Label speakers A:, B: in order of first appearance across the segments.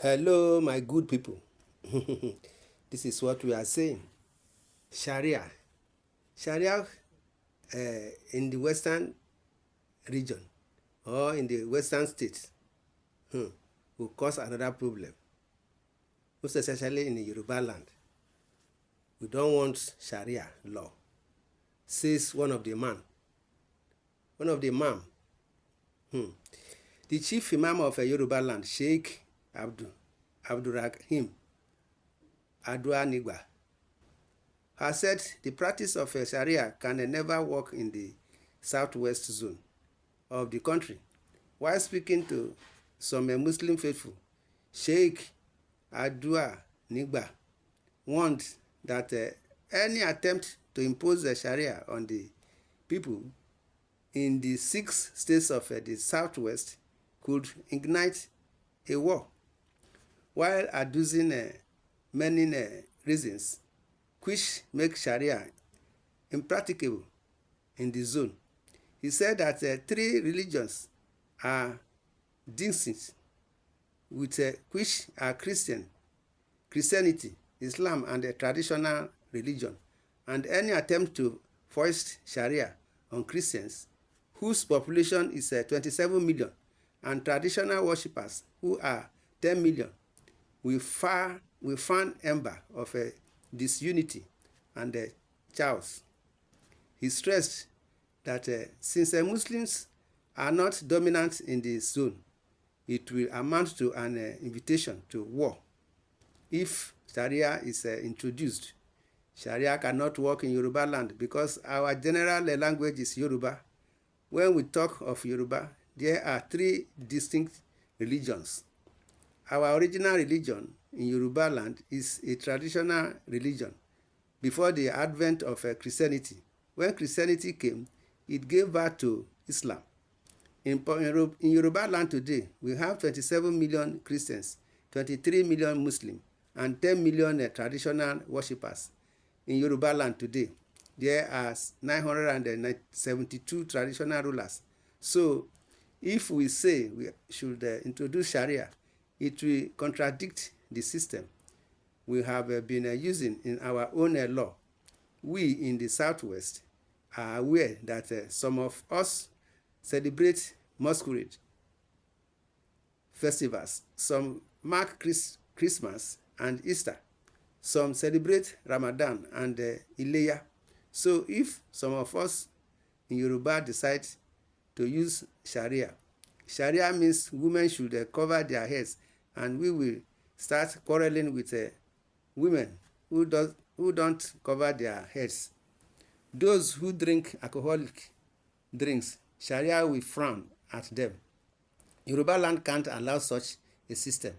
A: Hello, my good people. This is what we are saying. Sharia. Sharia in the Western region or in the Western states will cause another problem, most especially in the Yoruba land. We don't want Sharia law, says one of the imam. The chief imam of Yoruba land, Sheikh Abdurrahim Aduanigba, has said the practice of Sharia can never work in the southwest zone of the country. While speaking to some Muslim faithful, Sheikh Aduanigba warned that any attempt to impose Sharia on the people in the 6 states of the southwest could ignite a war, while adducing many reasons which make Sharia impracticable in the zone. He said that 3 religions are distinct, with which are Christianity, Islam, and a traditional religion, and any attempt to foist Sharia on Christians, whose population is 27 million, and traditional worshippers, who are 10 million, will fan ember of disunity and chaos. He stressed that since Muslims are not dominant in the zone, it will amount to an invitation to war. If Sharia is introduced, Sharia cannot work in Yoruba land because our general language is Yoruba. When we talk of Yoruba, there are 3 distinct religions. Our original religion in Yoruba land is a traditional religion before the advent of Christianity. When Christianity came, it gave birth to Islam. In Yoruba land today, we have 27 million Christians, 23 million Muslims, and 10 million traditional worshippers. In Yoruba land today, there are 972 traditional rulers. So, if we say we should introduce Sharia, it will contradict the system we have been using in our own law. We in the Southwest are aware that some of us celebrate masquerade festivals. Some mark Christmas and Easter. Some celebrate Ramadan and Ileya. So if some of us in Yoruba decide to use Sharia, Sharia means women should cover their heads, and we will start quarreling with women who don't cover their heads. Those who drink alcoholic drinks, Sharia will frown at them. Yoruba land can't allow such a system.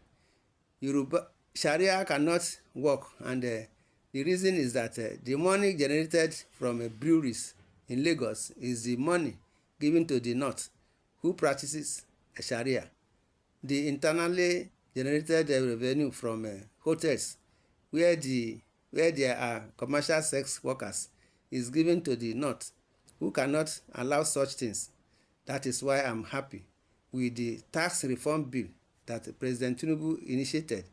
A: Sharia cannot work, and the reason is that the money generated from breweries in Lagos is the money given to the North, who practices Sharia. The internally generated revenue from hotels where there are commercial sex workers is given to the North, who cannot allow such things. That is why I'm happy with the tax reform bill that President Tinubu initiated,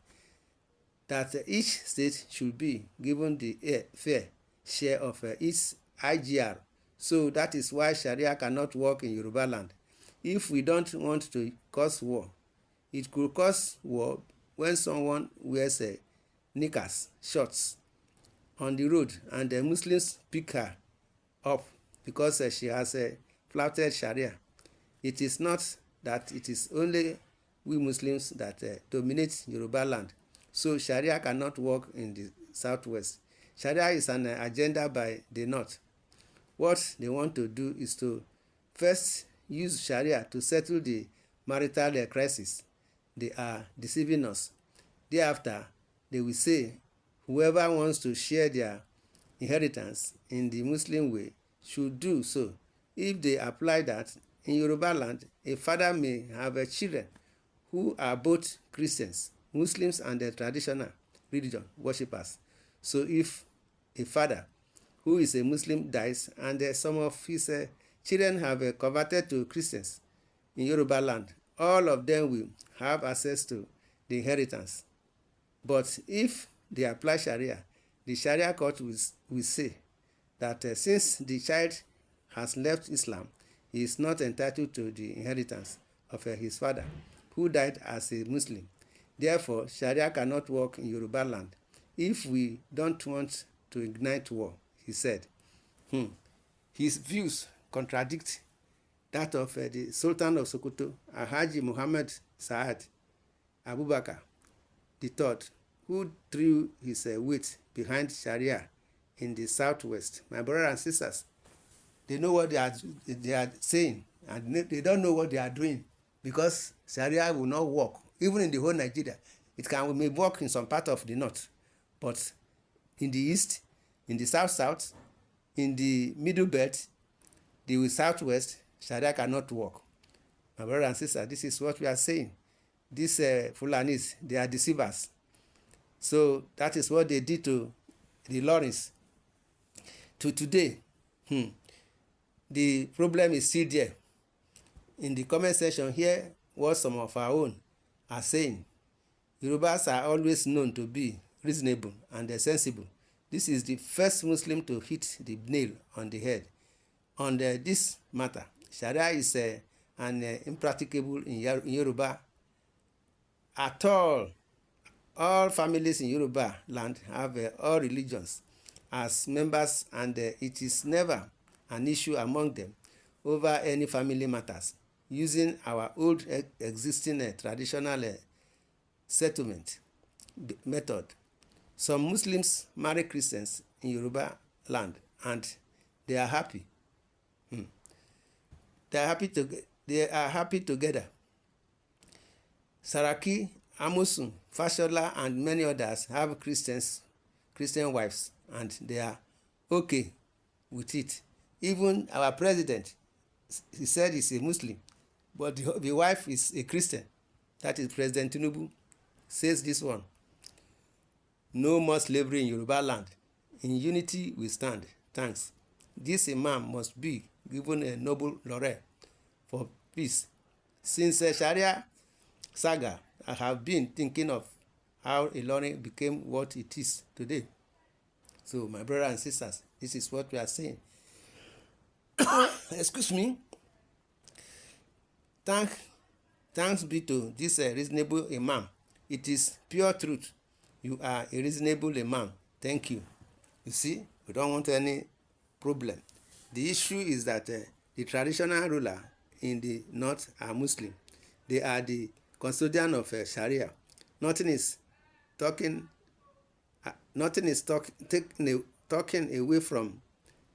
A: that each state should be given the fair share of its IGR. So that is why Sharia cannot work in Yoruba land. If we don't want to cause war, it could cause war when someone wears knickers, shorts on the road, and the Muslims pick her up because she has flouted Sharia. It is not that it is only we Muslims that dominate Yoruba land. So Sharia cannot work in the Southwest. Sharia is an agenda by the North. What they want to do is to first use Sharia to settle the marital crisis. They are deceiving us. Thereafter, they will say whoever wants to share their inheritance in the Muslim way should do so. If they apply that, in Yoruba land, a father may have children who are both Christians, Muslims, and the traditional religion worshippers. So if a father who is a Muslim dies and some of his children have converted to Christians in Yoruba land, all of them will have access to the inheritance. But if they apply Sharia, the Sharia court will say that since the child has left Islam, he is not entitled to the inheritance of his father, who died as a Muslim. Therefore, Sharia cannot work in Yoruba land if we don't want to ignite war, he said. His views contradict that of the Sultan of Sokoto, Alhaji Muhammad Saad Abubakar III, who threw his weight behind Sharia in the southwest. My brothers and sisters, they know what they are saying, and they don't know what they are doing, because Sharia will not work. Even in the whole Nigeria, may work in some part of the north, but in the east, in the south, in the middle belt, the southwest, Sharia cannot work. My brothers and sisters, this is what we are saying. These Fulanis, they are deceivers. So that is what they did to the Lawrence. To today, the problem is still there. In the comment section, hear what some of our own are saying. Yorubas are always known to be reasonable and sensible. This is the first Muslim to hit the nail on the head. On this matter, Sharia is an impracticable in Yoruba at all. All families in Yoruba land have all religions as members, and it is never an issue among them over any family matters, using our old existing traditional settlement method. Some Muslims marry Christians in Yoruba land, and they are happy. They are happy together. Saraki, Amosun, Fashola, and many others have Christian wives, and they are okay with it. Even our president, he said he's a Muslim, but the wife is a Christian. That is President Tinubu, says this one. No more slavery in Yoruba land. In unity we stand. Thanks. This imam must be given a Nobel laureate for peace. Since Sharia saga, I have been thinking of how Ilorin became what it is today. So, my brothers and sisters, this is what we are saying. Excuse me. Thanks be to this reasonable imam. It is pure truth. You are a reasonable imam. Thank you. You see, we don't want any problem. The issue is that the traditional ruler in the north are Muslim. They are the custodian of Sharia. Nothing is taken away from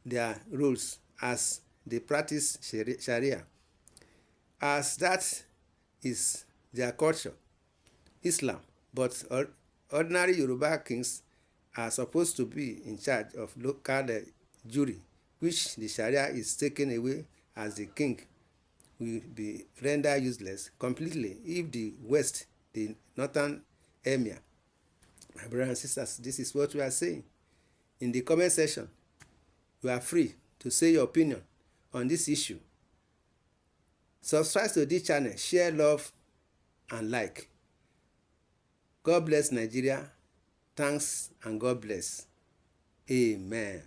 A: their rules as they practice Sharia, as that is their culture, Islam. But ordinary Yoruba kings are supposed to be in charge of local jury, which the Sharia is taken away, as the king will be rendered useless completely if the West, the northern emir. My brothers and sisters, this is what we are saying. In the comment section, you are free to say your opinion on this issue. Subscribe to this channel, share, love, and like. God bless Nigeria. Thanks and God bless. Amen.